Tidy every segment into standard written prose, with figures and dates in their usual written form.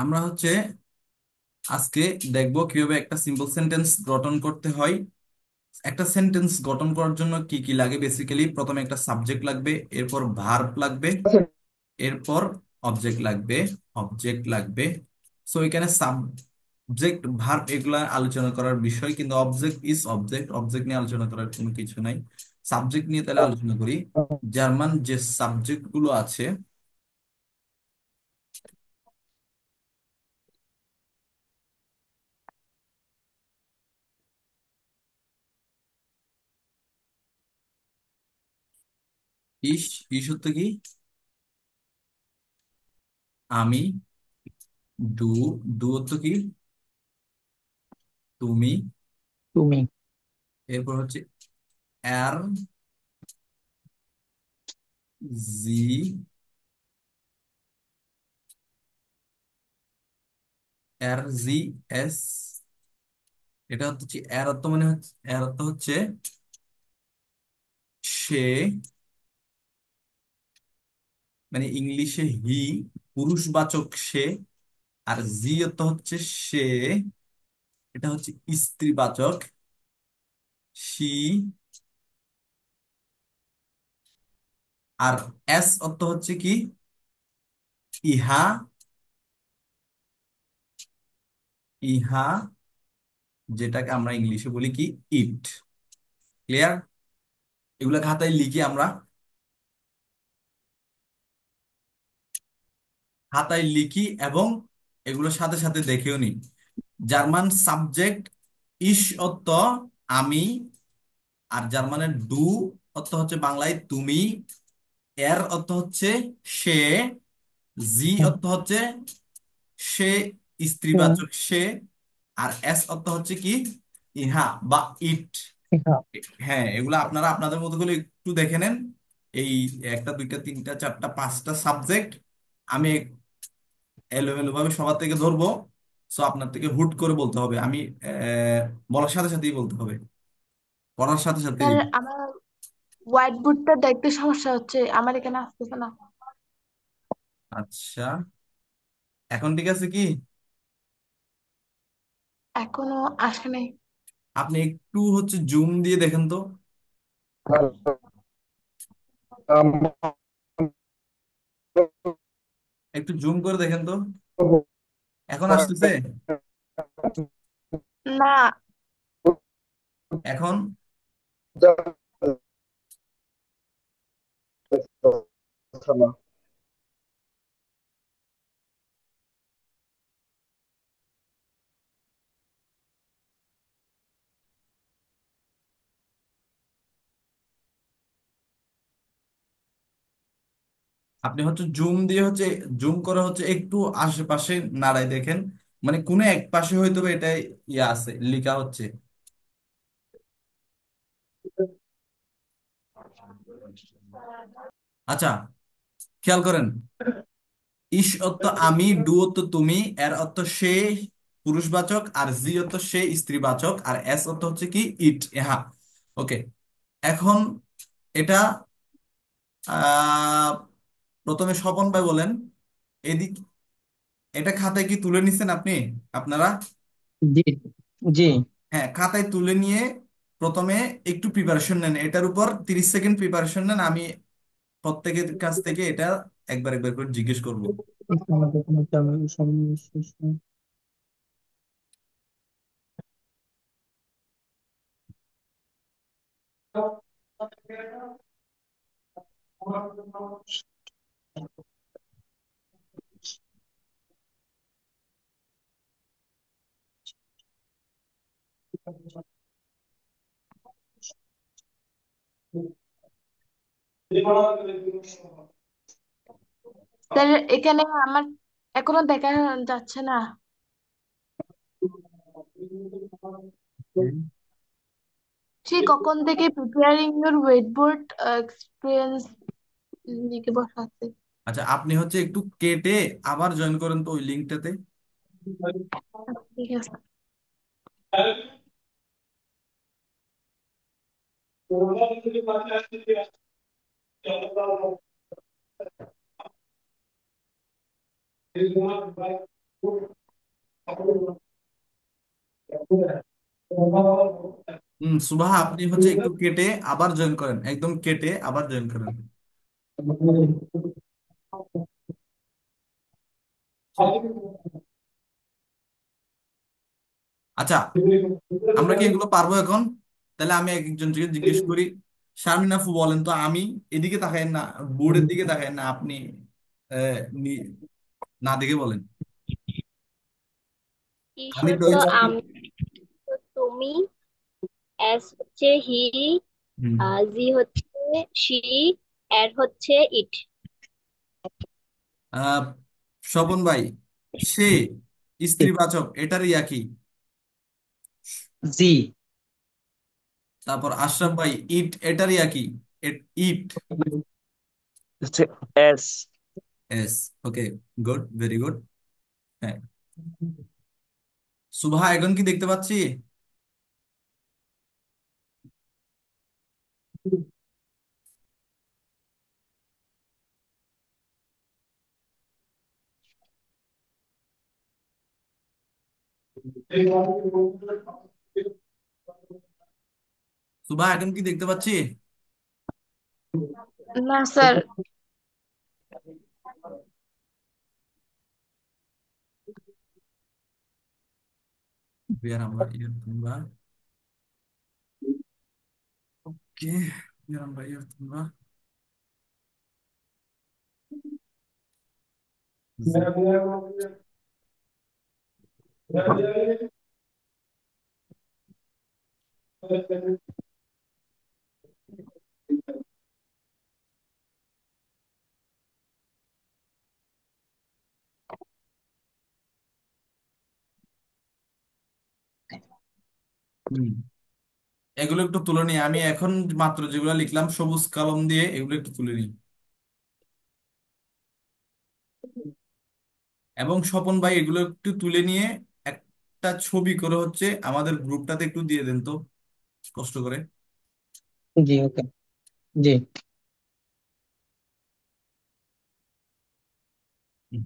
আমরা আজকে দেখবো কিভাবে একটা সিম্পল সেন্টেন্স গঠন করতে হয়। একটা সেন্টেন্স গঠন করার জন্য কি কি লাগে? বেসিক্যালি প্রথমে একটা সাবজেক্ট লাগবে, এরপর ভার্ব লাগবে, এরপর অবজেক্ট লাগবে। সো এখানে সাবজেক্ট ভার্ব এগুলা আলোচনা করার বিষয়, কিন্তু অবজেক্ট ইজ অবজেক্ট, অবজেক্ট নিয়ে আলোচনা করার কোনো কিছু নাই। সাবজেক্ট নিয়ে তাহলে আলোচনা করি। জার্মান যে সাবজেক্ট গুলো আছে, ইস, ইস হচ্ছে কি আমি, ডু, ডু হচ্ছে কি তুমি, তুমি। এরপর হচ্ছে আর, জি, আর জি, এস। এটা হচ্ছে এর অর্থ, মানে হচ্ছে এর অর্থ হচ্ছে সে, মানে ইংলিশে হি, পুরুষবাচক সে। আর জি অর্থ হচ্ছে সে, এটা হচ্ছে স্ত্রীবাচক সি। আর এস অর্থ হচ্ছে কি ইহা, ইহা যেটাকে আমরা ইংলিশে বলি কি ইট। ক্লিয়ার? এগুলা খাতায় লিখি আমরা, খাতায় লিখি এবং এগুলোর সাথে সাথে দেখেও নিই। জার্মান সাবজেক্ট ইস অর্থ আমি, আর জার্মানের ডু অর্থ হচ্ছে বাংলায় তুমি, এর অর্থ হচ্ছে সে, জি হুম, অর্থ হচ্ছে সে, হুম, স্ত্রীবাচক সে। আর এস অর্থ হচ্ছে কি ইহা বা ইট। হ্যাঁ। হ্যাঁ, এগুলো আপনারা আপনাদের মতো করে একটু দেখে নেন। এই একটা, দুইটা, তিনটা, চারটা, পাঁচটা সাবজেক্ট আমি এলোমেলো ভাবে সবার থেকে ধরবো। সো আপনার থেকে হুট করে বলতে হবে, আমি বলার সাথে সাথেই বলতে হবে, পড়ার সাথে সাথেই। স্যার, আমার হোয়াইট বোর্ডটা দেখতে সমস্যা হচ্ছে, আমার এখানে আসতেছে না। আচ্ছা, এখন ঠিক আছে কি? এখনো আসে নাই। আপনি একটু জুম দিয়ে দেখেন তো, একটু জুম করে দেখেন তো। এখন আসতেছে? না। এখন আপনি জুম দিয়ে জুম করে একটু আশেপাশে নাড়াই দেখেন, মানে কোনো এক পাশে হয়তো বা এটা ইয়ে আছে, লেখা হচ্ছে। আচ্ছা, খেয়াল করেন। ইস অর্থ আমি, ডু অর্থ তুমি, এর অর্থ সে, পুরুষবাচক, আর জি অর্থ সে, স্ত্রীবাচক, আর এস অর্থ হচ্ছে কি ইট, ইহা। ওকে, এখন এটা আহ প্রথমে স্বপন ভাই বলেন, এদিক, এটা খাতায় কি তুলে নিছেন আপনি, আপনারা? জি, জি। হ্যাঁ, খাতায় তুলে নিয়ে প্রথমে একটু প্রিপারেশন নেন, এটার উপর 30 সেকেন্ড প্রিপারেশন নেন। আমি প্রত্যেকের কাছ থেকে এটা একবার একবার করে জিজ্ঞেস করব। স্যার, এখানে আমার এখনো দেখা যাচ্ছে না। সেই কখন থেকে preparing your weight board experience লিখে বসা আছে। আচ্ছা, আপনি একটু কেটে আবার জয়েন করেন তো ওই লিঙ্কটাতে। ঠিক আছে। সুবাহা আপনি হচ্ছে একটু কেটে আবার জয়েন করেন, একদম কেটে আবার জয়েন করেন। আচ্ছা, আমরা কি এগুলো পারবো এখন? তাহলে আমি এক একজনকে জিজ্ঞেস করি। শারমিন আপু বলেন তো, আমি এদিকে তাকাই না, বোর্ডের দিকে তাকাই না, আপনি আহ, নি- না দেখে বলেন। ই আমি সত্য ডয়েচ। আমি, তো তুমি, এস হচ্ছে হি, হুম। জি হচ্ছে শি, এর হচ্ছে ইট। আহ, স্বপন ভাই, সে স্ত্রীবাচক, এটার ইয়া কি? জি। তারপর আশরাফ ভাই, ইট এটার ইয়া কি? ইট। হচ্ছে এস। এস। ওকে, গুড, ভেরি গুড। হ্যাঁ, সুভা এখন কি দেখতে পাচ্ছি? সুভা এখন কি দেখতে পাচ্ছি? না স্যার। বিয়ার আমরা ইয়ার তোমরা। ওকে, বিয়ার আমরা ইয়ার তোমরা। জি। হুম, এগুলো একটু তুলে নিই আমি এখন, মাত্র যেগুলো লিখলাম সবুজ কলম দিয়ে, এগুলো একটু তুলে নিই। এবং স্বপন ভাই এগুলো একটু তুলে নিয়ে একটা ছবি করে হচ্ছে আমাদের গ্রুপটাতে একটু দিয়ে দেন তো, কষ্ট করে। জি, ওকে। জি। হুম।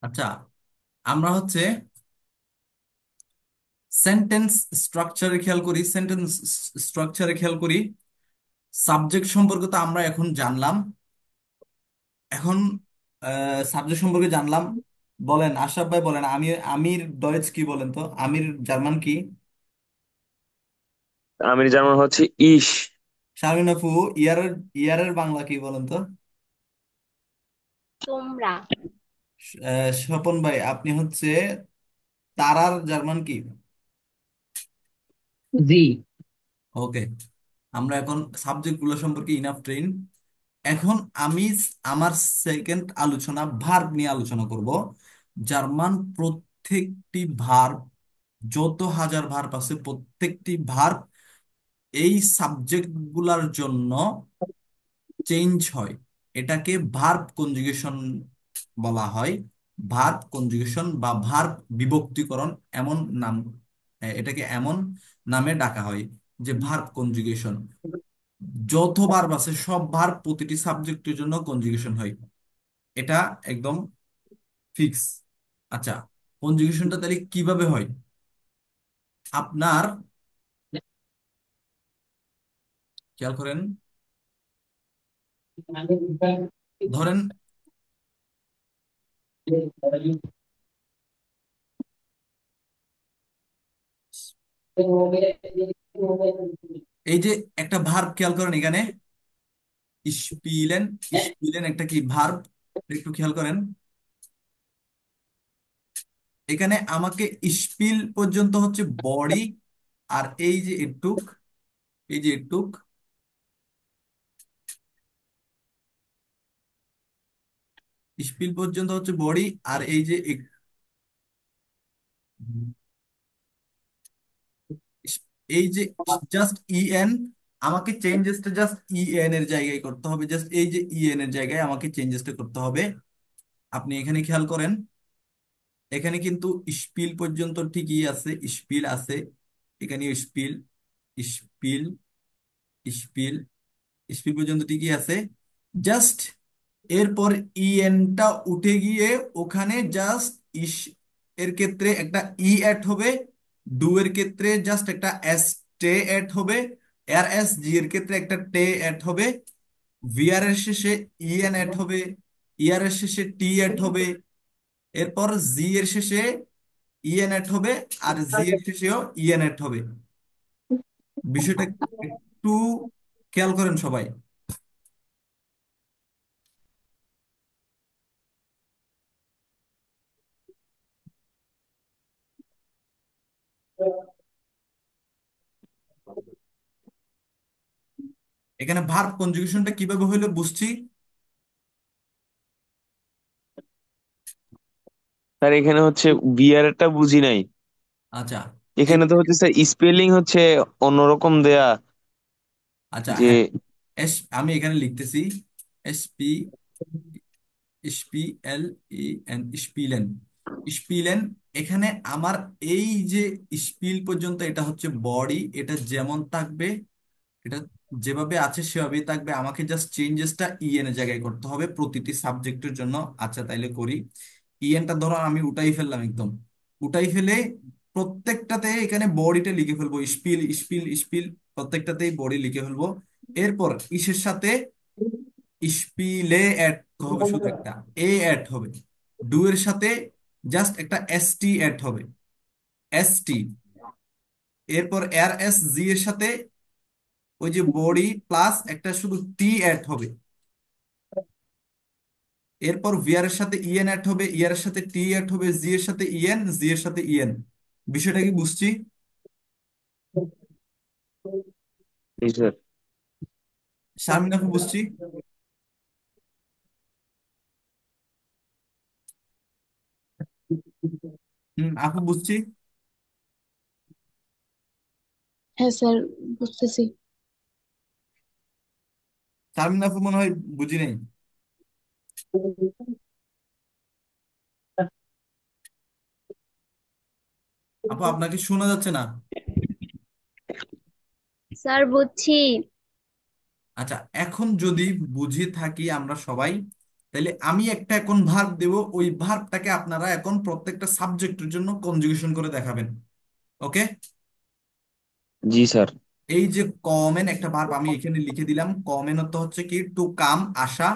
আচ্ছা, আমরা হচ্ছে সেন্টেন্স স্ট্রাকচারে খেয়াল করি, সেন্টেন্স স্ট্রাকচারে খেয়াল করি। সাবজেক্ট সম্পর্কে তো আমরা এখন জানলাম। এখন সাবজেক্ট সম্পর্কে জানলাম। বলেন আশরাফ ভাই, বলেন আমির ডয়েচ কি বলেন তো, আমির জার্মান কি? আমির জার্মান হচ্ছে ইস। শারমিন আপু, ইয়ারের ইয়ারের বাংলা কি বলেন তো? তোমরা। স্বপন ভাই, আপনি হচ্ছে তারার জার্মান কি? জি। ওকে, আমরা এখন সাবজেক্ট গুলো সম্পর্কে ইনাফ ট্রেন। এখন আমি আমার সেকেন্ড আলোচনা ভার্ব নিয়ে আলোচনা করব। জার্মান প্রত্যেকটি ভার্ব, যত হাজার ভার্ব আছে প্রত্যেকটি ভার্ব এই সাবজেক্ট গুলার জন্য চেঞ্জ হয়। এটাকে ভার্ব কনজুগেশন বলা হয়। ভার্ব কনজুগেশন বা ভার্ব বিভক্তিকরণ এমন নাম, এটাকে এমন নামে ডাকা হয় যে ভার্ব কনজুগেশন। যত ভার্ব আছে সব ভার্ব প্রতিটি সাবজেক্টের জন্য কনজুগেশন হয়, এটা একদম ফিক্স। আচ্ছা, কনজুগেশনটা তাহলে কিভাবে হয়? আপনার খেয়াল করেন, ধরেন এই যে একটা ভার্ব, খেয়াল করেন এখানে স্পিলেন। স্পিলেন একটা কি ভার্ব, একটু খেয়াল করেন। এখানে আমাকে স্পিল পর্যন্ত হচ্ছে বডি, আর এই যে এটুক, এই যে এটুক, স্পিল পর্যন্ত হচ্ছে বডি, আর এই যে এই যে জাস্ট ইএন, আমাকে চেঞ্জেসটা জাস্ট ইএন এর জায়গায় করতে হবে। জাস্ট এই যে ইএন এর জায়গায় আমাকে চেঞ্জেসটা করতে হবে। আপনি এখানে খেয়াল করেন, এখানে কিন্তু স্পিল পর্যন্ত ঠিকই আছে, স্পিল আছে, এখানে স্পিল, স্পিল, স্পিল, স্পিল পর্যন্ত ঠিকই আছে। জাস্ট এরপর ইএনটা উঠে গিয়ে ওখানে জাস্ট ইস এর ক্ষেত্রে একটা ই অ্যাড হবে, ডু এর ক্ষেত্রে জাস্ট একটা এস টে অ্যাড হবে, আর এস জি এর ক্ষেত্রে একটা টে অ্যাড হবে, ভিআর এর শেষে ইএন অ্যাড হবে, ইআর এর শেষে টি অ্যাড হবে, এরপর জি এর শেষে ইএন অ্যাড হবে, আর জি এর শেষেও ইএন অ্যাড হবে। বিষয়টা একটু খেয়াল করেন সবাই। এখানে ভার্ব কনজুগেশনটা কিভাবে হইলো বুঝছি। স্যার এখানে হচ্ছে বিয়ার টা বুঝি নাই। আচ্ছা, এই এখানে তো হচ্ছে স্যার স্পেলিং হচ্ছে অন্যরকম দেয়া। আচ্ছা যে হ্যাঁ, আমি এখানে লিখতেছি এস পি, এল ই এন, স্পিলেন, স্পিলেন। এখানে আমার এই যে স্পিল পর্যন্ত এটা হচ্ছে বডি, এটা যেমন থাকবে, এটা যেভাবে আছে সেভাবেই থাকবে। আমাকে জাস্ট চেঞ্জেসটা ইএন এর জায়গায় করতে হবে প্রতিটি সাবজেক্টের জন্য। আচ্ছা তাইলে করি। ইএনটা ধরো আমি উঠাই ফেললাম, একদম উঠাই ফেলে প্রত্যেকটাতে এখানে বডিটা লিখে ফেলবো, স্পিল, স্পিল, স্পিল, প্রত্যেকটাতেই বডি লিখে ফেলবো। এরপর ইসের সাথে স্পিলে অ্যাড হবে, শুধু একটা এ অ্যাড হবে। ডু এর সাথে জাস্ট একটা এস টি অ্যাড হবে, এস টি। এরপর আর এস জি এর সাথে ওই যে বডি প্লাস একটা শুধু টি অ্যাড হবে। এরপর ভিআর এর সাথে ইএন অ্যাড হবে, ইয়ার এর সাথে টি অ্যাড হবে, জি এর সাথে ইএন, জি এর সাথে ইএন। বিষয়টা কি বুঝছি? জি স্যার। শারমিন আপু বুঝছি? আপু বুঝছি। হ্যাঁ স্যার, বুঝতেছি। শারমিন আপু মনে হয় বুঝি নাই। আপু আপনাকে শোনা যাচ্ছে না। স্যার বুঝছি। আচ্ছা, এখন যদি বুঝে থাকি আমরা সবাই, তাহলে আমি একটা এখন ভার্ব দেব, ওই ভার্বটাকে আপনারা এখন প্রত্যেকটা সাবজেক্টের জন্য কনজুগেশন করে দেখাবেন। ওকে? জি স্যার। এই যে কমেন একটা ভার্ব আমি এখানে লিখে দিলাম, কমেন অর্থ হচ্ছে কি টু কাম, আসা।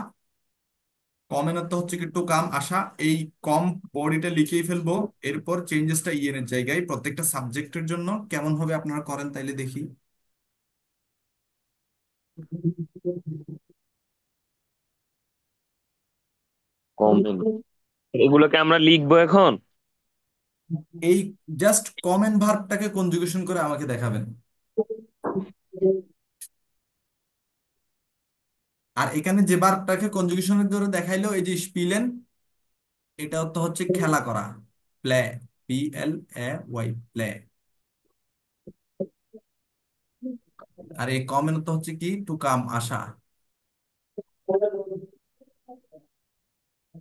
কমেন অর্থ হচ্ছে কি টু কাম, আসা। এই কম বডিটা লিখেই ফেলবো। এরপর চেঞ্জেসটা ইএন এর জায়গায় প্রত্যেকটা সাবজেক্টের জন্য কেমন হবে আপনারা করেন তাইলে দেখি। কমেন্ট। এগুলোকে আমরা লিখবো এখন? এই জাস্ট কমন ভার্বটাকে কনজুগেশন করে আমাকে দেখাবেন। আর এখানে যে ভার্বটাকে কনজুগেশন করে দেখাইলো, এই যে স্পিলেন, এটা তো হচ্ছে খেলা করা, প্লে, PLAY, প্লে। আর এই কমন তো হচ্ছে কি, টু কাম, আসা।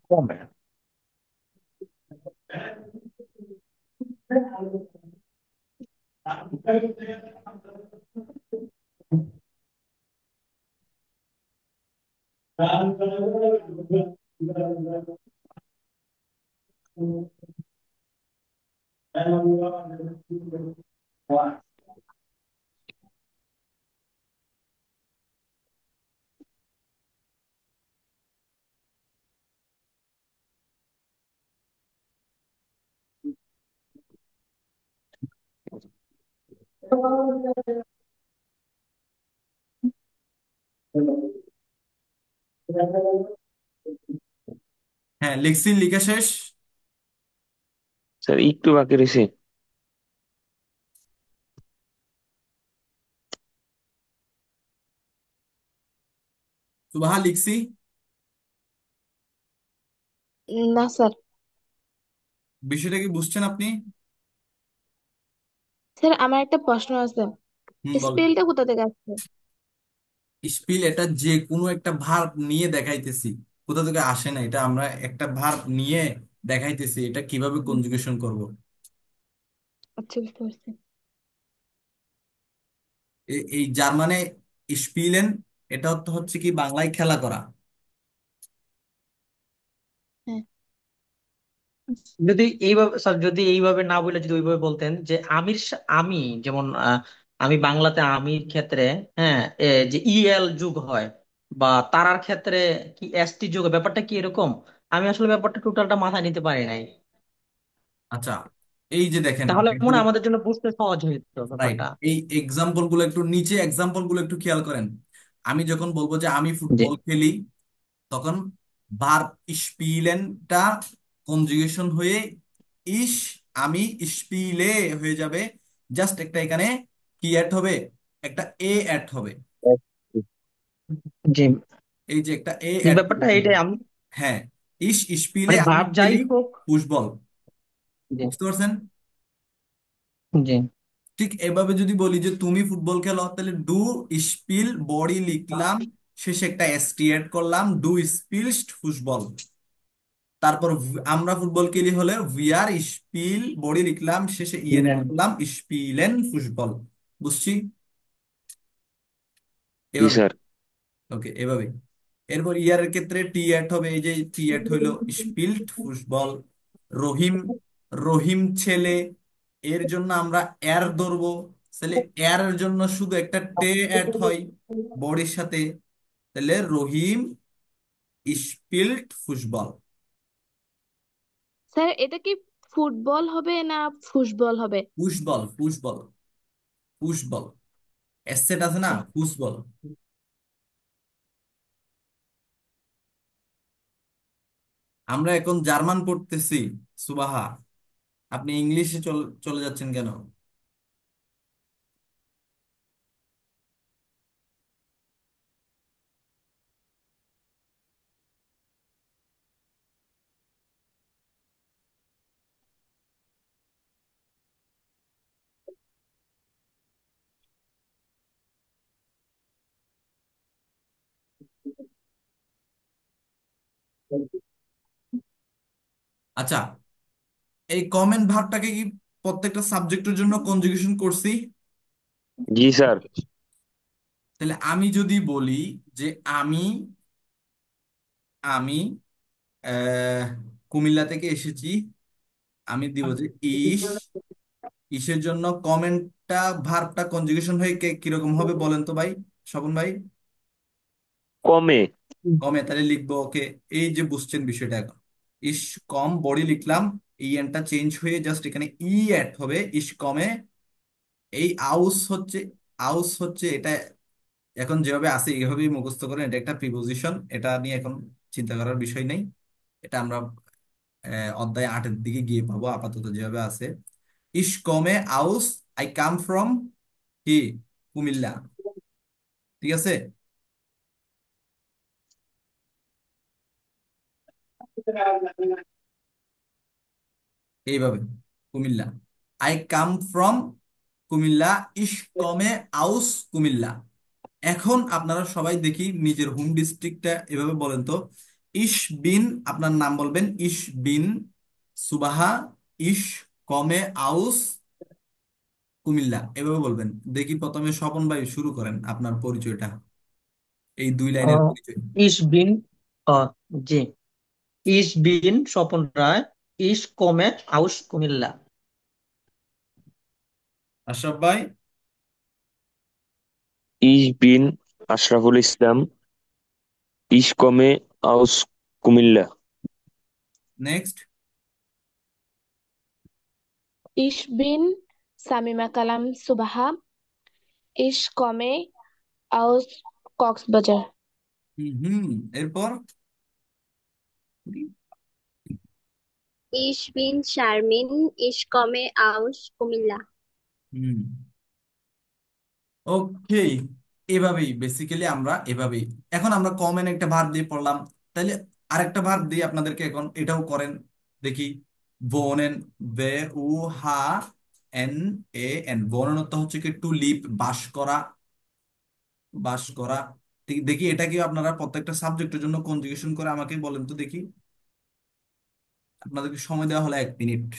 কমে। হ্যাঁ, লিখছি, লিখে শেষ। স্যার একটু বাকি রয়েছে। সুবাহা লিখছি। না স্যার। বিষয়টা কি বুঝছেন আপনি? স্যার আমার একটা প্রশ্ন আছে, বলেন। স্পেলটা কোথা থেকে আসছে? স্পিল, এটা যে কোনো একটা ভার্ব নিয়ে দেখাইতেছি, কোথা থেকে আসে না, এটা আমরা একটা ভার্ব নিয়ে দেখাইতেছি, এটা কিভাবে কনজুগেশন করব। আচ্ছা, বুঝতে পারছি। এই জার্মানে স্পিলেন, এটা তো হচ্ছে কি বাংলায় খেলা করা। হ্যাঁ। যদি এইভাবে স্যার, যদি এইভাবে না বলে যদি ওইভাবে বলতেন যে আমি যেমন আমি বাংলাতে আমির ক্ষেত্রে, হ্যাঁ, যে ইএল যোগ হয়, বা তারার ক্ষেত্রে কি এসটি যোগ হয়, ব্যাপারটা কি এরকম? আমি আসলে ব্যাপারটা টোটালটা মাথায় নিতে পারি নাই। আচ্ছা, এই যে দেখেন তাহলে আপনি মনে যদি, হয় আমাদের জন্য বুঝতে সহজ হইতো রাইট, ব্যাপারটা। এই এক্সাম্পল গুলো একটু নিচে, এক্সাম্পল গুলো একটু খেয়াল করেন। আমি যখন বলবো যে আমি জি। ফুটবল খেলি, তখন ভার্ব স্পিলেনটা কনজুগেশন হয়ে ইস, আমি স্পিলে হয়ে যাবে। জাস্ট একটা এখানে কি অ্যাড হবে, একটা অ্যাড হবে। জি, এই যে একটা অ্যাড ব্যাপারটা হবে। এইটাই আমি, হ্যাঁ, স্পিলে মানে আমি ভাব যাই খেলি হোক। ফুটবল। জি। বুঝতে পারছেন? জি। ঠিক এভাবে যদি বলি যে তুমি ফুটবল খেলো, তাহলে ডু স্পিল বডি লিখলাম, শেষে একটা এসটি অ্যাড করলাম, ডু স্পিলস্ট ফুটবল। তারপর আমরা ফুটবল খেলি হলে ভিআর স্পিল বডি লিখলাম, শেষে ইএন অ্যাড করলাম, স্পিলেন ফুটবল। বুঝছি? জি এভাবে। স্যার। ওকে, এভাবে। এরপর ইয়ারের ক্ষেত্রে টি অ্যাড হবে, এই যে টি অ্যাড হইলো স্পিল্ট ফুটবল। রহিম, রহিম ছেলে, এর জন্য আমরা এর ধরবো, তাহলে এর জন্য শুধু একটা টে অ্যাড হয় বডির সাথে, তাহলে রহিম স্পিল্ট ফুটবল। স্যার এটা কি ফুটবল হবে না ফুসবল হবে? ফুটবল, ফুটবল, ফুটবল, এসেট আছে না, আচ্ছা। ফুটবল। আমরা এখন জার্মান পড়তেছি, সুবাহা, আপনি ইংলিশে চলে যাচ্ছেন কেন? আচ্ছা, এই কমন ভার্বটাকে কি প্রত্যেকটা সাবজেক্টের জন্য কনজুগেশন করছি? জি স্যার। তাহলে আমি যদি বলি যে আমি, আমি আহ কুমিল্লা থেকে এসেছি, আমি দিব যে ইস, ইসের জন্য কমেন্টটা, ভার্বটা কনজুগেশন হয়ে কিরকম হবে বলেন তো ভাই, স্বপন ভাই? কমে। কমে, তাহলে লিখবো, ওকে। এই যে বুঝছেন বিষয়টা এখন, ইস কম বডি লিখলাম, এই এনটা চেঞ্জ হয়ে জাস্ট এখানে অ্যাড হবে, ইস কমে। এই আউস হচ্ছে, আউস হচ্ছে এটা, এখন যেভাবে আছে এইভাবেই মুখস্থ করেন, এটা একটা প্রিপোজিশন, এটা নিয়ে এখন চিন্তা করার বিষয় নেই। এটা আমরা অধ্যায় 8-এর দিকে গিয়ে পাবো, আপাতত যেভাবে আছে। ইস কমে আউস, আই কাম ফ্রম কি, কুমিল্লা। ঠিক আছে, এইভাবে Comilla, I come from Comilla, ইস কমে আউস কুমিল্লা। এখন আপনারা সবাই দেখি নিজের হোম ডিস্ট্রিক্টটা এভাবে বলেন তো। ইস বিন, আপনার নাম বলবেন, ইস বিন সুবাহা, ইস কমে আউস কুমিল্লা, এভাবে বলবেন। দেখি প্রথমে স্বপন ভাই শুরু করেন আপনার পরিচয়টা, এই 2 লাইনের আহ, পরিচয়। ইস বিন জি, ইস বিন স্বপন রায়, ইস কমে আউস কুমিল্লা। আশরাফ ভাই। ইস বিন আশরাফুল ইসলাম, ইস কমে আউস কুমিল্লা। নেক্সট। ইশ বিন সামিমা কালাম সুবাহা, ইশ কমে আউস কক্সবাজার। হুম, এরপর। ইশ বিন শারমিন, ইশ কমে আউশ কুমিল্লা। হুম, ওকে, এভাবেই বেসিক্যালি আমরা এভাবেই। এখন আমরা কমন একটা ভার দিয়ে পড়লাম, তাহলে আরেকটা ভার দিয়ে আপনাদেরকে এখন এটাও করেন দেখি। বোনেন, বে উ হা এন এ এন, বনেন অর্থ হচ্ছে কি টু লিভ, বাস করা, বাস করা। দেখি এটা কি আপনারা প্রত্যেকটা সাবজেক্টের জন্য কনজুগেশন করে আমাকে বলেন তো দেখি। আপনাদেরকে সময় দেওয়া হলো 1 মিনিট।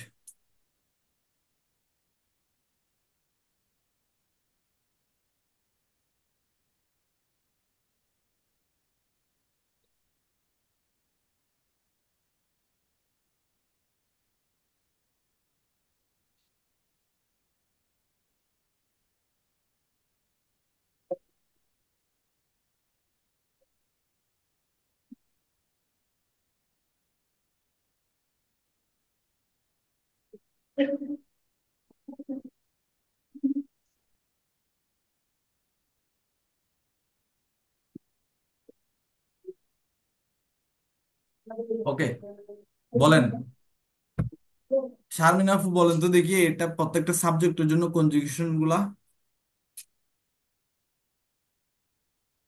ওকে, বলেন শারমিন আপু, বলেন তো দেখি এটা প্রত্যেকটা সাবজেক্টের জন্য কনজুগেশন গুলা।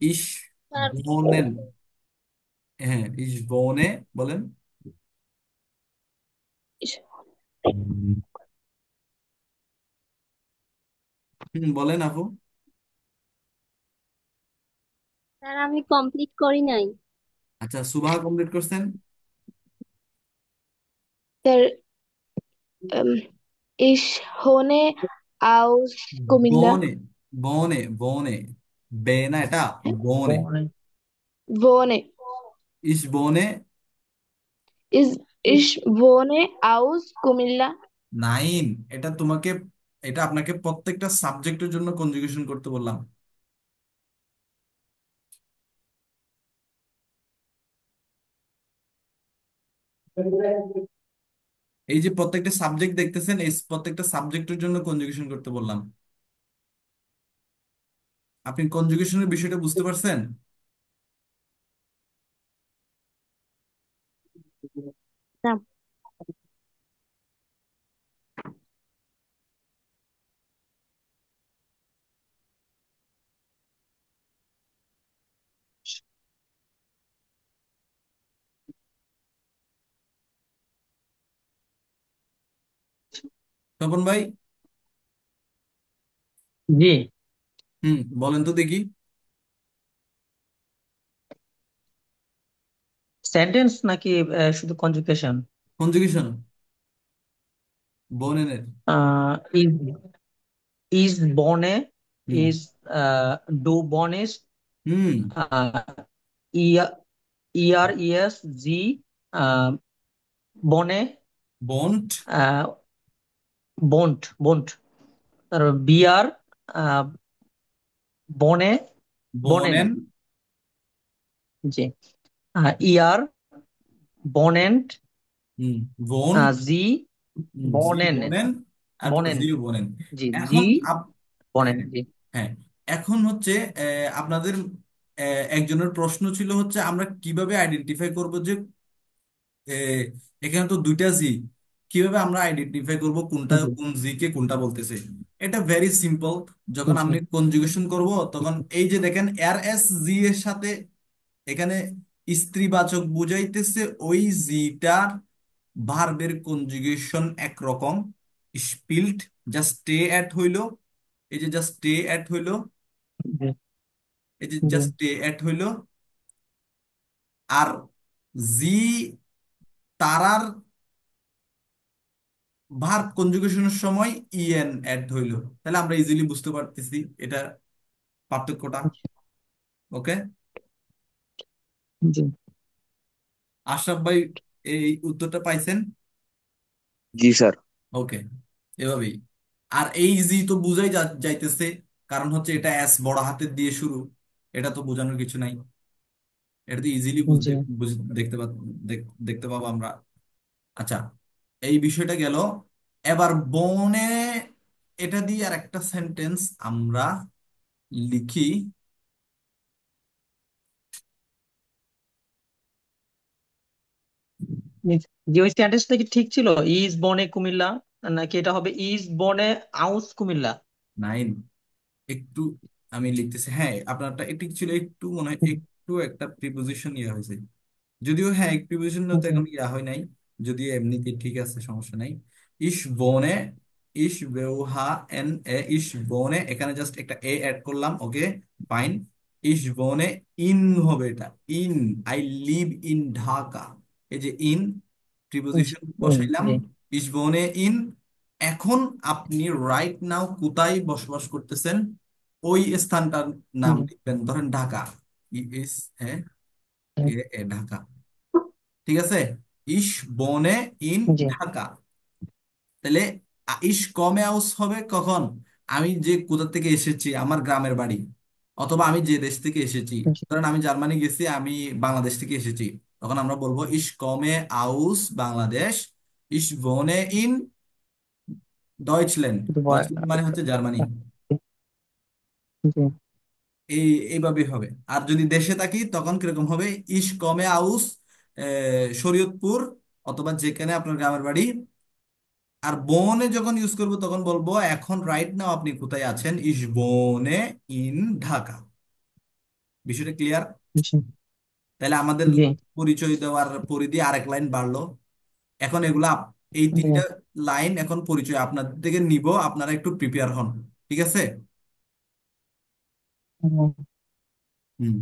ইস স্যার, বোনেন, হ্যাঁ ইস বোনে, বলেন। ইশ- বলেন আপু। স্যার আমি কমপ্লিট করি নাই। আচ্ছা, সুবাহ কমপ্লিট করছেন। স্যার, উম, ইশ হোনে আউস কুমিল্লা। বনে, বনে বনে, বে না এটা, হ্যাঁ, বনে। ভোনে, ইস বনে। ইস ইশ ভোনে আউস কুমিল্লা। 9, এটা তোমাকে, এটা আপনাকে প্রত্যেকটা সাবজেক্টের জন্য কনজুগেশন করতে বললাম। এই যে প্রত্যেকটা সাবজেক্ট দেখতেছেন, এই প্রত্যেকটা সাবজেক্টের জন্য কনজুগেশন করতে বললাম। আপনি কনজুগেশনের বিষয়টা বুঝতে পারছেন? না। তপন ভাই। জি, বলেন তো দেখি। সেন্টেন্স নাকি শুধু কনজুগেশন? কনজুগেশন, বনেনের। ইজ ইজ বনে, হুম ইজ ডু বনিস, হুম ইয়ার ইয়েস জি, বনে, বন্ট, বন্ট বন্ট, তারপর বিয়ার, বনে, বনেন, বনেন। জি, ইয়ার বনেন্ট, হুম, বোন, জি জি বনেন, বনেন, তারপর বনেন, জিও বনেন। জি জি এখন বনেন, হ্যাঁ, জি। হ্যাঁ, এখন হচ্ছে আপনাদের একজনের প্রশ্ন ছিল হচ্ছে আমরা কিভাবে আইডেন্টিফাই করব যে এ, এখানে তো দুইটা জি, কিভাবে আমরা আইডেন্টিফাই করব কোনটা জি কোন জি কে কোনটা বলতেছে? এটা ভেরি সিম্পল। যখন জি আপনি কনজুগেশন করব তখন এই যে দেখেন এর এস জি এর সাথে এখানে স্ত্রীবাচক বুঝাইতেছে, ওই জিটার ভার্বের কনজুগেশন একরকম, স্পিল্ট, জাস্ট স্টে অ্যাট হইলো, এই যে জাস্ট স্টে অ্যাট হইলো, জি এই যে জি জাস্ট স্টে অ্যাট হইলো। আর জি তারার ভার্ব কনজুগেশনের সময় ইএন অ্যাড হইলো। তাহলে আমরা ইজিলি বুঝতে পারতেছি এটা পার্থক্যটা। ওকে, জি আশরাফ ভাই এই উত্তরটা পাইছেন? জি স্যার। ওকে, এভাবেই। আর এই ইজি তো বুঝাই যাইতেছে, কারণ হচ্ছে এটা এস বড় হাতের দিয়ে শুরু, এটা তো বোঝানোর কিছু নাই, এটা তো ইজিলি বুঝতে জি দেখতে দেখতে পাবো আমরা। আচ্ছা, এই বিষয়টা গেল। এবার বনে এটা দিয়ে আর একটা সেন্টেন্স আমরা লিখি। জি ওই স্ট্যাটাসটা কি ঠিক ছিল? ইজ বনে কুমিল্লা, নাকি এটা হবে ইজ বনে আউস কুমিল্লা? নাইন, একটু আমি লিখতেছি, হ্যাঁ আপনারটা এটি ছিল একটু মনে হয় একটু একটা প্রিপোজিশন ইয়ে হয়েছে, যদিও হ্যাঁ প্রিপোজিশন তো জি এখন ইয়া হয় নাই, যদিও এমনিতে ঠিক আছে, সমস্যা নাই। ইস বনে, ইস বেউহা এন এ, ইস বনে এখানে জাস্ট একটা এ অ্যাড করলাম, ওকে ফাইন। ইস বনে ইন হবে এটা, in, I live in Dhaka, এই যে ইন জি প্রিপোজিশন বসাইলাম, জি ইস বনে ইন। এখন আপনি রাইট নাও কোথায় বসবাস করতেছেন, ওই স্থানটার নাম লিখবেন, ধরেন ঢাকা, ই এস এ এ এ ঢাকা, ঠিক আছে? ইস বনে ইন জি ঢাকা। তাহলে ইস কমে আউস হবে কখন? আমি যে কোথা থেকে এসেছি, আমার গ্রামের বাড়ি, অথবা আমি যে দেশ থেকে এসেছি, জি ধরেন আমি জার্মানি গেছি, আমি বাংলাদেশ থেকে এসেছি, তখন আমরা বলবো ইস কমে আউস বাংলাদেশ, ইস বনে ইন ডয়চল্যান্ড, দুবাই। ডয়চল্যান্ড মানে হচ্ছে জার্মানি। জি এই এইভাবে হবে। আর যদি দেশে থাকি তখন কিরকম হবে, ইস কমে আউস শরীয়তপুর, অথবা যেখানে আপনার গ্রামের বাড়ি। আর বনে যখন ইউজ করব তখন বলবো এখন রাইট নাও আপনি কোথায় আছেন, ইস বনে ইন ঢাকা। বিষয়টা ক্লিয়ার? জি তাহলে আমাদের জি পরিচয় দেওয়ার পরিধি আরেক লাইন বাড়লো। এখন এগুলা এই জি তিনটা লাইন এখন পরিচয় আপনাদের থেকে নিব, আপনারা একটু প্রিপেয়ার হন, ঠিক আছে? হুম।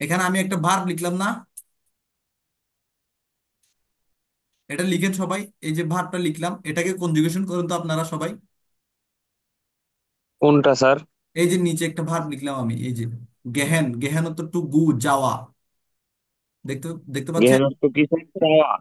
এখানে আমি একটা ভার্ব লিখলাম না, এটা লিখেন সবাই, এই যে ভার্বটা লিখলাম এটাকে কনজুগেশন করুন তো আপনারা সবাই। কোনটা স্যার? এই যে নিচে একটা ভার্ব লিখলাম আমি, এই যে গেহেন, গেহেন তো টু গু, যাওয়া, দেখতে দেখতে পাচ্ছেন? গেহান অর্থ কি স্যার? চাওয়া।